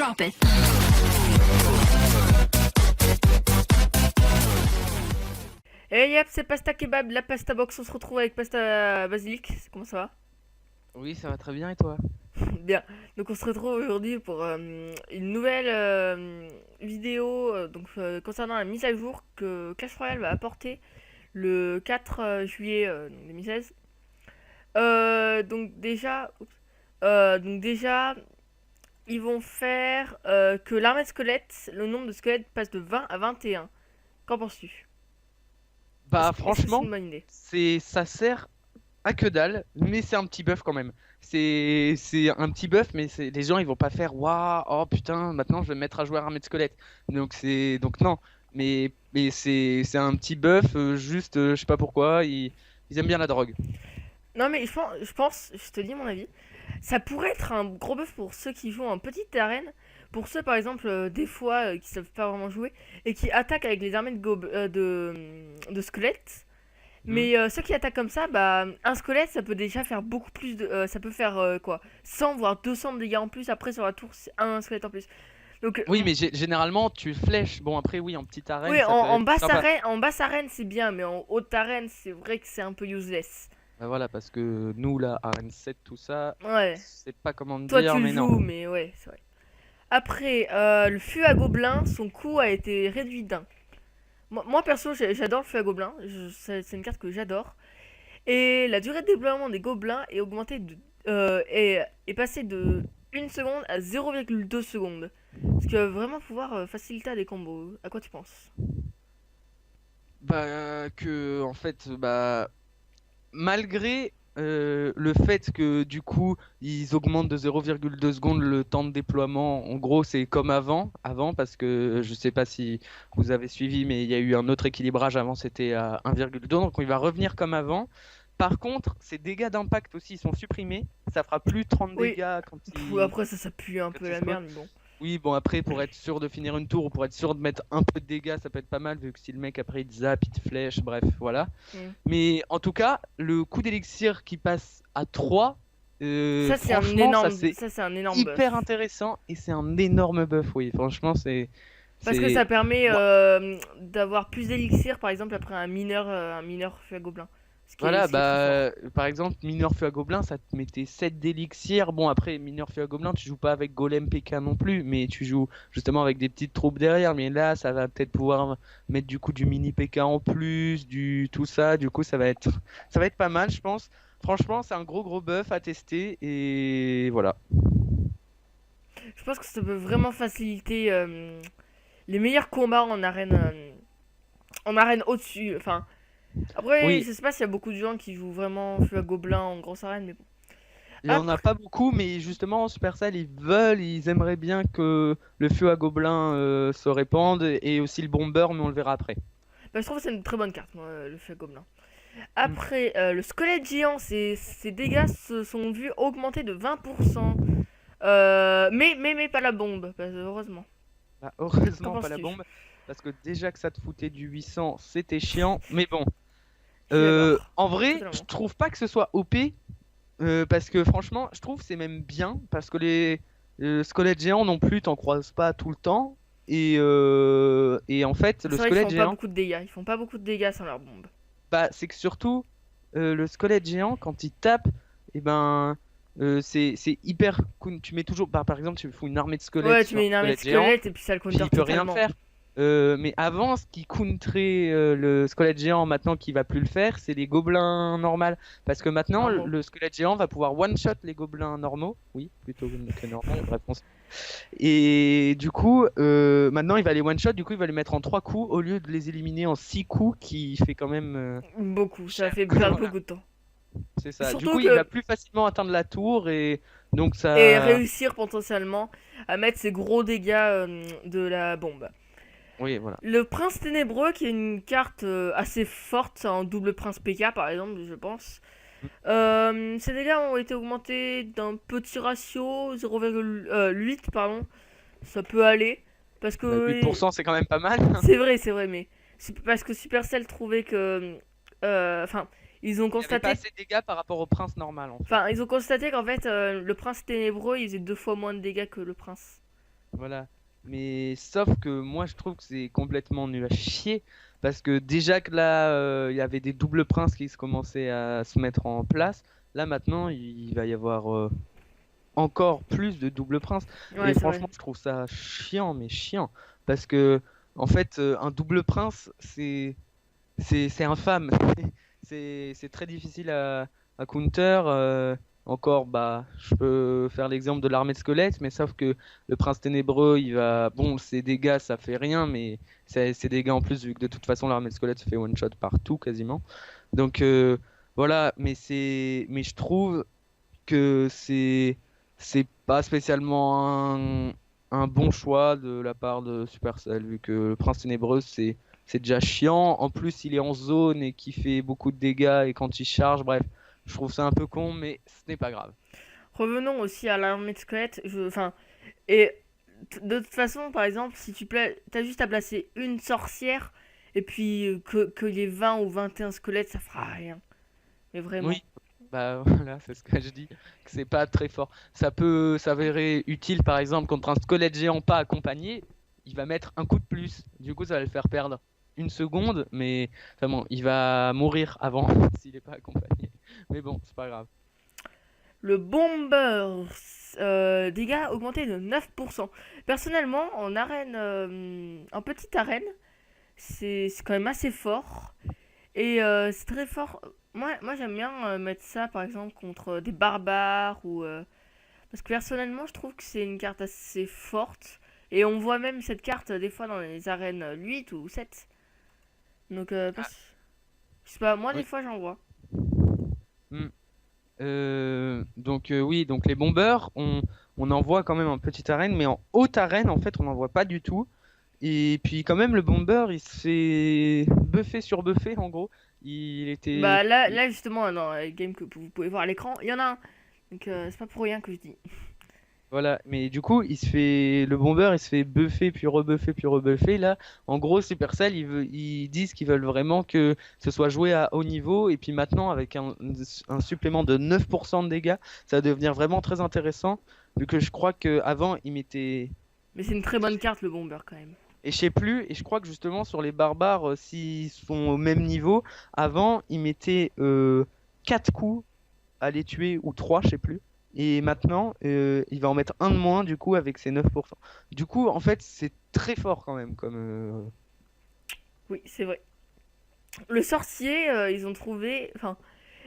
drop it. Et yep, c'est Pasta Kebab, la Pasta Box. On se retrouve avec Pasta Basilic. Comment ça va? Oui, ça va très bien et toi? Bien. Donc on se retrouve aujourd'hui pour une nouvelle vidéo concernant la mise à jour que Clash Royale va apporter le 4 juillet 2016. Donc déjà, ils vont faire que l'armée de squelettes, le nombre de squelettes passe de 20 à 21. Qu'en penses-tu? Bah Est-ce que c'est franchement, une bonne idée? ça sert à que dalle, mais c'est un petit buff quand même. C'est un petit buff, mais les gens ils vont pas faire waouh, oh putain, maintenant je vais me mettre à jouer à armée de squelette. Donc non, mais c'est un petit buff, juste je sais pas pourquoi, ils aiment bien la drogue. Non mais je te dis mon avis, ça pourrait être un gros buff pour ceux qui jouent en petite arène, pour ceux par exemple des fois qui savent pas vraiment jouer et qui attaquent avec les armées de squelettes. Hmm. Mais ceux qui attaquent comme ça, bah un squelette ça peut déjà faire beaucoup plus ça peut faire quoi 100 voire 200 de dégâts en plus après sur la tour, c'est un squelette en plus. Donc Oui, mais généralement tu flèches. Bon après oui, en petite arène oui, ça peut en être basse sympa. arène, c'est bien, mais en haute arène c'est vrai que c'est un peu useless. Bah voilà, parce que nous là, arène 7 tout ça, Ouais. c'est pas comment te Toi dire, tu le mais non. joues, mais ouais, c'est vrai. Après, le fût à gobelins, son coût a été réduit d'un. Moi, perso, j'adore le fût à gobelins. C'est une carte que j'adore. Et la durée de déploiement des gobelins est augmentée est passée de 1 seconde à 0,2 secondes. Ce qui va vraiment pouvoir faciliter des combos. À quoi tu penses? Bah que en fait bah malgré le fait que du coup ils augmentent de 0,2 secondes le temps de déploiement, en gros c'est comme avant parce que je sais pas si vous avez suivi, mais il y a eu un autre équilibrage avant, c'était à 1,2, donc il va revenir comme avant. Par contre, ces dégâts d'impact aussi sont supprimés, ça fera plus 30 Oui. dégâts Après, ça pue un quand peu il la spawn. merde, mais bon. Oui, bon, après, pour être sûr de finir une tour ou pour être sûr de mettre un peu de dégâts, ça peut être pas mal, vu que si le mec après il te zappe, il te flèche, bref, voilà. Mm. Mais en tout cas, le coup d'élixir qui passe à 3, franchement, Ça, c'est un énorme hyper buff. intéressant et c'est un énorme buff, oui. Franchement, Parce que ça c'est... permet Moi- d'avoir plus d'élixir, par exemple, après un mineur feu à gobelin. Voilà, Ce qui est très fort. bah, par exemple, mineur feu à gobelin, ça te mettait 7 d'élixir. Bon, après, mineur feu à gobelin, tu joues pas avec golem PK non plus, mais tu joues justement avec des petites troupes derrière. Mais là, ça va peut-être pouvoir mettre du coup du mini PK en plus, du tout ça. Du coup, ça va être pas mal, je pense. Franchement, c'est un gros buff à tester et voilà. Je pense que ça peut vraiment faciliter les meilleurs combats en arène au-dessus. Enfin, après, Oui, je sais pas s'il y a beaucoup de gens qui jouent vraiment feu à gobelin en grosse arène, mais bon. il y en a Après, pas beaucoup, mais justement, Supercell, ils aimeraient bien que le feu à gobelin se répande et aussi le bomber, mais on le verra après. bah, je trouve que c'est une très bonne carte, moi, le feu à gobelin. Mm. Après, le squelette géant, ses dégâts se sont vus augmenter de 20%. Mais pas la bombe, heureusement. Bah, Qu'en heureusement pas la penses-tu? bombe, parce que déjà que ça te foutait du 800, c'était chiant. Mais bon, Je suis d'accord. en vrai, je Totalement. trouve pas que ce soit OP, parce que franchement, je trouve que c'est même bien, parce que les squelettes géants non plus, t'en croises pas tout le temps. Et en fait, le C'est vrai, ils squelette font pas géant, beaucoup de dégâts. Ils font pas beaucoup de dégâts sans leur bombe. bah, c'est que surtout, le squelette géant, quand il tape, et ben, c'est hyper. Tu mets toujours, bah, par exemple, tu fous une armée de squelettes Ouais, tu sur un mets une armée de squelette géant. squelettes et puis ça le Puis counter il peut rien totalement. faire. Mais avant, ce qui counterait le squelette géant, maintenant qu'il va plus le faire, c'est les gobelins normaux. Parce que maintenant, Normaux. le squelette géant va pouvoir one-shot les gobelins normaux. Oui, plutôt que normal, bref, et du coup, maintenant, il va les one-shot, du coup, il va les mettre en 3 coups au lieu de les éliminer en 6 coups, qui fait quand même Beaucoup. Ça cher. fait perdre Voilà, beaucoup de temps. c'est ça. Du Surtout coup, il va que. plus facilement atteindre la tour, et donc Et ça. réussir potentiellement à mettre ces gros dégâts de la bombe. Oui, voilà. Le prince ténébreux, qui est une carte assez forte en double prince PK par exemple, je pense. Ces dégâts ont été augmentés d'un petit ratio, 0,8 pardon. Ça peut aller. Parce Bah, que 8%, c'est quand même pas mal. c'est vrai, mais c'est parce que Supercell trouvait que, enfin, ils ont Il n'y avait pas constaté, assez de dégâts par rapport au prince normal, en fait. ils ont constaté qu'en fait, le prince ténébreux, il faisait 2 fois moins de dégâts que le prince. Voilà. Mais sauf que moi je trouve que c'est complètement nul à chier. Parce que déjà que là, il y avait des doubles princes qui se commençaient à se mettre en place. Là maintenant, il va y avoir encore plus de double prince. Ouais, Et c'est vrai. franchement, je trouve ça chiant, mais chiant. Parce que, en fait, un double prince, c'est infâme. C'est très difficile à counter. Encore, bah, je peux faire l'exemple de l'armée de squelettes, mais sauf que le prince ténébreux, il va. Bon, ses dégâts, ça fait rien, mais ses dégâts en plus, vu que de toute façon, l'armée de squelettes se fait one-shot partout quasiment. Donc, voilà, mais je trouve que c'est pas spécialement un bon choix de la part de Supercell, vu que le Prince Ténébreux, c'est déjà chiant. En plus, il est en zone et qui fait beaucoup de dégâts et quand il charge, bref, je trouve ça un peu con, mais ce n'est pas grave. Revenons aussi à l'armée de squelettes. Enfin, et de toute façon, par exemple, si t'as juste à placer une sorcière et puis que les 20 ou 21 squelettes, ça fera rien. Mais vraiment. Oui, bah voilà, c'est ce que je dis, que c'est pas très fort. Ça peut s'avérer utile, par exemple, contre un squelette géant pas accompagné, il va mettre un coup de plus. Du coup, ça va le faire perdre une seconde, mais enfin bon, il va mourir avant s'il est pas accompagné. Mais bon, c'est pas grave. Le bomber, dégâts augmentés de 9%. Personnellement, en petite arène, c'est quand même assez fort. Et c'est très fort. Moi j'aime bien mettre ça par exemple contre des barbares parce que personnellement je trouve que c'est une carte assez forte. Et on voit même cette carte des fois dans les arènes 8 ou 7. Donc Ah, je sais pas, moi des oui. fois j'en vois. Hmm. Donc oui, donc les bombeurs, on en voit quand même en petite arène, mais en haute arène, en fait, on n'en voit pas du tout. Et puis quand même, le bomber, il se fait buffer sur buffer, en gros. Il était... Bah là justement dans les games que vous pouvez voir à l'écran, il y en a un. Donc c'est pas pour rien que je dis. Voilà, mais du coup, le bomber, il se fait buffer, puis rebuffer. Là, en gros, Supercell, ils disent qu'ils veulent vraiment que ce soit joué à haut niveau. Et puis maintenant, avec un supplément de 9% de dégâts, ça va devenir vraiment très intéressant. Vu que je crois qu'avant, ils mettaient. Mais c'est une très bonne carte le bomber quand même. Et je sais plus, et je crois que justement, sur les barbares, s'ils sont au même niveau, avant, ils mettaient 4 coups à les tuer, ou 3 je sais plus. Et maintenant, il va en mettre un de moins, du coup, avec ses 9%. Du coup, en fait, c'est très fort quand même. Oui, c'est vrai. Le sorcier, ils ont trouvé,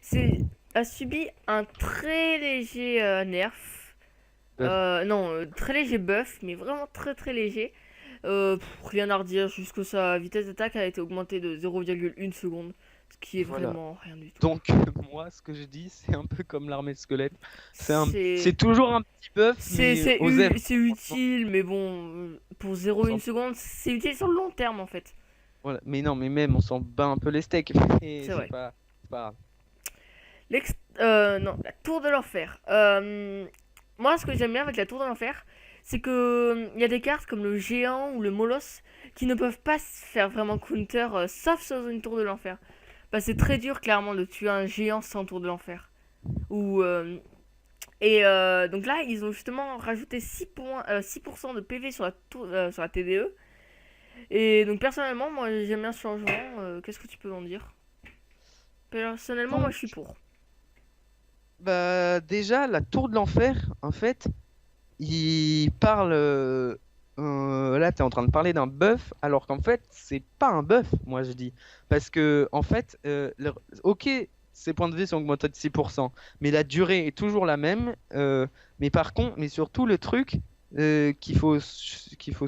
c'est a subi un très léger nerf. Buff. Non, très léger buff, mais vraiment très très léger. Rien à redire, juste que sa vitesse d'attaque a été augmentée de 0,1 seconde, ce qui est Voilà. vraiment rien du tout. Donc, moi, ce que je dis, c'est un peu comme l'armée de squelettes. C'est C'est toujours un petit buff, mais aux F. c'est utile, mais bon, pour On 0,1 s'en- seconde, c'est utile sur le long terme en fait. Voilà. Mais non, mais même, on s'en bat un peu les steaks. Et C'est vrai. c'est pas grave. Non, la tour de l'enfer. Moi, ce que j'aime bien avec la tour de l'enfer, c'est que il y a des cartes comme le géant ou le molosse qui ne peuvent pas se faire vraiment counter sauf sur une tour de l'enfer. Bah, c'est très dur clairement de tuer un géant sans tour de l'enfer. Ou donc là, ils ont justement rajouté 6% de PV sur sur la TDE. Et donc personnellement, moi j'aime bien ce changement. Qu'est-ce que tu peux en dire? Personnellement, moi Donc, je suis pour. bah, déjà, la tour de l'enfer, en fait, il parle. Là, tu es en train de parler d'un buff, alors qu'en fait, c'est pas un buff, moi je dis. Parce que, en fait, ok, ses points de vie sont augmentés de 6%, mais la durée est toujours la même. Mais par contre, mais surtout, le truc qu'il faut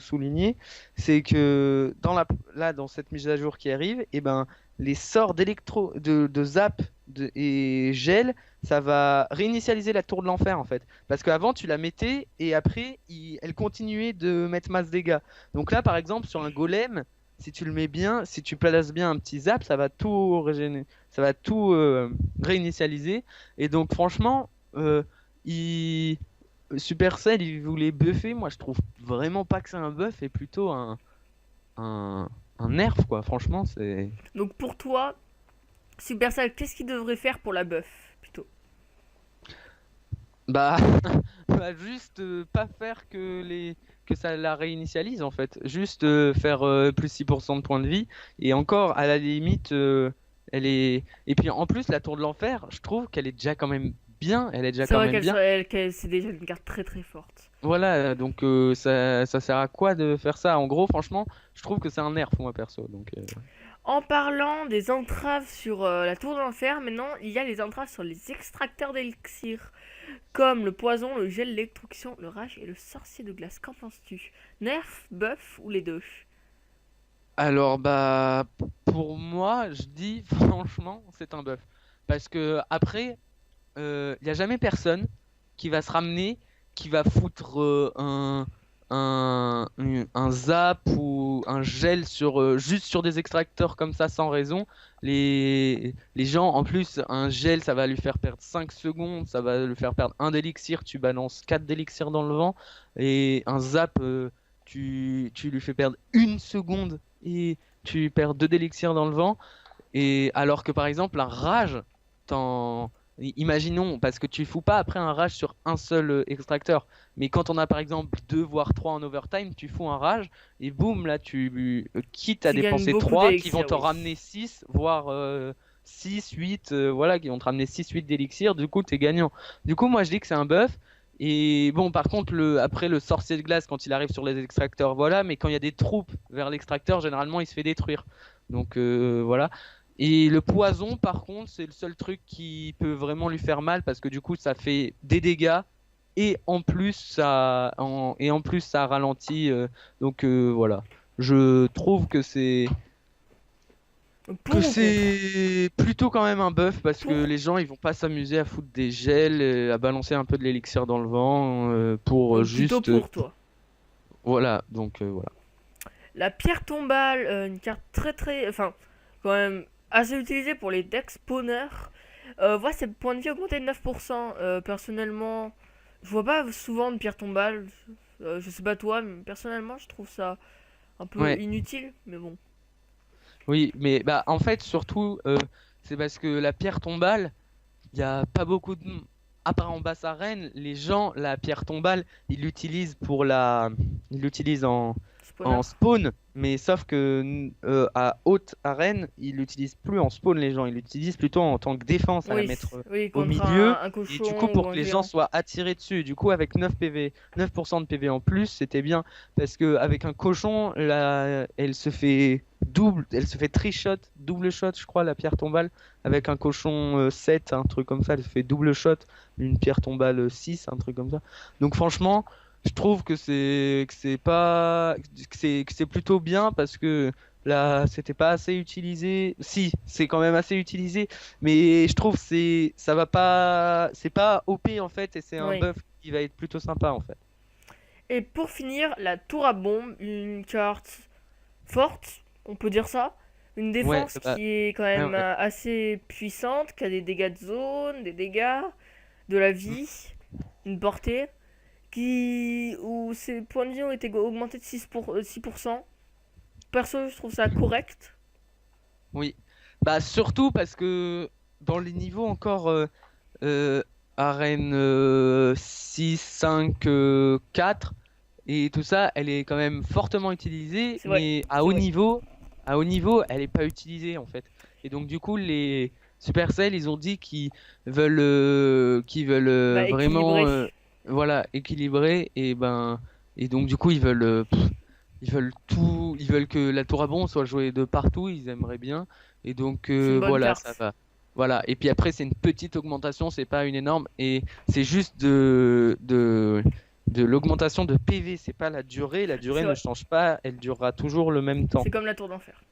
souligner, c'est que dans cette mise à jour qui arrive, eh ben, les sorts de zap et gel, ça va réinitialiser la tour de l'enfer, en fait. Parce qu'avant, tu la mettais et après, elle continuait de mettre masse dégâts. Donc là, par exemple, sur un golem, si tu le mets bien, si tu places bien un petit zap, ça va tout régénérer, ça va tout réinitialiser. Et donc, franchement, il... Supercell, il voulait buffer. Moi, je trouve vraiment pas que c'est un buff et plutôt un, un nerf, quoi. Franchement, c'est. Donc pour toi, Supercell, qu'est-ce qu'il devrait faire pour la buff plutôt? Bah, juste pas faire que que ça la réinitialise en fait. Juste faire plus 6% de points de vie. Et encore, à la limite, elle est. Et puis en plus, la tour de l'enfer, je trouve qu'elle est déjà quand même bien. Elle est déjà C'est quand vrai même bien. qu'elle c'est déjà une carte très très forte. Voilà, donc ça sert à quoi de faire ça? En gros, franchement, je trouve que c'est un nerf, moi perso. Donc, En parlant des entraves sur la tour de l'enfer, maintenant il y a les entraves sur les extracteurs d'élixir, comme le poison, le gel, l'électrocution, le rage et le sorcier de glace. Qu'en penses-tu? Nerf, buff ou les deux? Alors, bah, pour moi, je dis franchement, c'est un buff. Parce que après, il n'y a jamais personne qui va se ramener, qui va foutre un zap ou un gel juste sur des extracteurs comme ça sans raison. Les gens, en plus, un gel, ça va lui faire perdre 5 secondes, ça va lui faire perdre un d'élixir, tu balances 4 d'élixir dans le vent. Et un zap, tu lui fais perdre 1 seconde et tu perds 2 d'élixir dans le vent. Et alors que par exemple, un rage, imaginons, parce que tu fous pas après un rage sur un seul extracteur, mais quand on a par exemple 2 voire 3 en overtime, tu fous un rage et boum, là quitte à Tu gagnes dépenser beaucoup 3 qui vont d'élixir, te oui. ramener 6 voire 6, 8, voilà, qui vont te ramener 6, 8 d'élixir, du coup t'es gagnant. Du coup, moi je dis que c'est un buff. Et bon, par contre, après le sorcier de glace, quand il arrive sur les extracteurs, voilà, mais quand il y a des troupes vers l'extracteur, généralement il se fait détruire. Donc voilà. Et le poison, par contre, c'est le seul truc qui peut vraiment lui faire mal parce que du coup, ça fait des dégâts et en plus ça ralentit. Donc voilà. Je trouve que Pour ou contre? c'est plutôt quand même un buff parce que Pour les gens ils vont pas s'amuser à foutre des gels, à balancer un peu de l'élixir dans le vent pour Donc plutôt juste pour toi. voilà. Donc voilà. La pierre tombale, une carte très très, enfin, quand même assez utilisée pour les decks spawners. Voit ses points de vie augmenter de 9%. Personnellement, je vois pas souvent de pierre tombale. Je sais pas toi, mais personnellement, je trouve ça un peu Ouais. inutile. Mais bon. Oui, mais bah en fait surtout c'est parce que la pierre tombale. Il n'y a pas beaucoup de. À part en basse arène, les gens, la pierre tombale, ils l'utilisent Ils l'utilisent Spawner. en spawn, mais sauf que à haute arène, ils l'utilisent plus en spawn, les gens. Ils l'utilisent plutôt en tant que défense à la Oui, mettre oui, au contre milieu. un Et du coup, cochon ou pour que un les gens géant. soient attirés dessus. Du coup, avec 9 PV, 9% de PV en plus, c'était bien. Parce que avec un cochon, elle se fait elle se fait trichot, double shot, je crois, la pierre tombale avec un cochon 7, un truc comme ça, elle fait double shot, une pierre tombale 6, un truc comme ça. Donc franchement, je trouve que c'est pas que c'est plutôt bien parce que là, c'était pas assez utilisé. Si, c'est quand même assez utilisé, mais je trouve que ça va pas c'est pas OP en fait et c'est un Oui. buff qui va être plutôt sympa en fait. Et pour finir, la tour à bombe, une carte forte, on peut dire ça. Une Ouais, défense bah, qui est quand ouais, même ouais. assez puissante, qui a des dégâts de zone, des dégâts, de la Mm. vie, une portée, où ses points de vie ont été augmentés de 6%. Perso, je trouve ça correct. Oui. Bah surtout parce que dans les niveaux encore euh, arène 6, 5, 4 et tout ça, elle est quand même fortement utilisée, C'est vrai, mais c'est vrai. à haut niveau, elle est pas utilisée en fait. Et donc du coup, les Supercell, ils ont dit qu'ils veulent Bah, vraiment équilibré. voilà, équilibrer et donc du coup, ils veulent tout, ils veulent que la tour à bon soit jouée de partout, ils aimeraient bien. Et donc C'est une bonne voilà, ça carte. va. Voilà. Et puis après, c'est une petite augmentation, c'est pas une énorme. Et c'est juste de l'augmentation de PV, c'est pas la durée. La durée C'est ne vrai. change pas, elle durera toujours le même temps. C'est comme la tour d'enfer.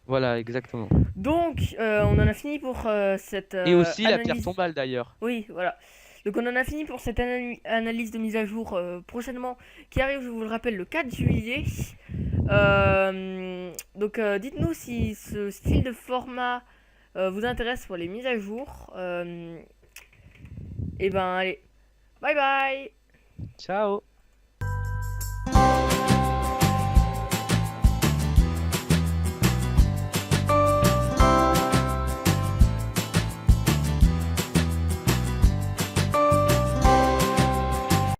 Voilà, exactement. Donc, on en a fini pour cette Et aussi la pierre analyse. tombale d'ailleurs. Oui, voilà. Donc on en a fini pour cette analyse de mise à jour prochainement qui arrive, je vous le rappelle, le 4 juillet. Dites-nous si ce style de format vous intéresse pour les mises à jour. Et ben allez, bye bye. Ciao!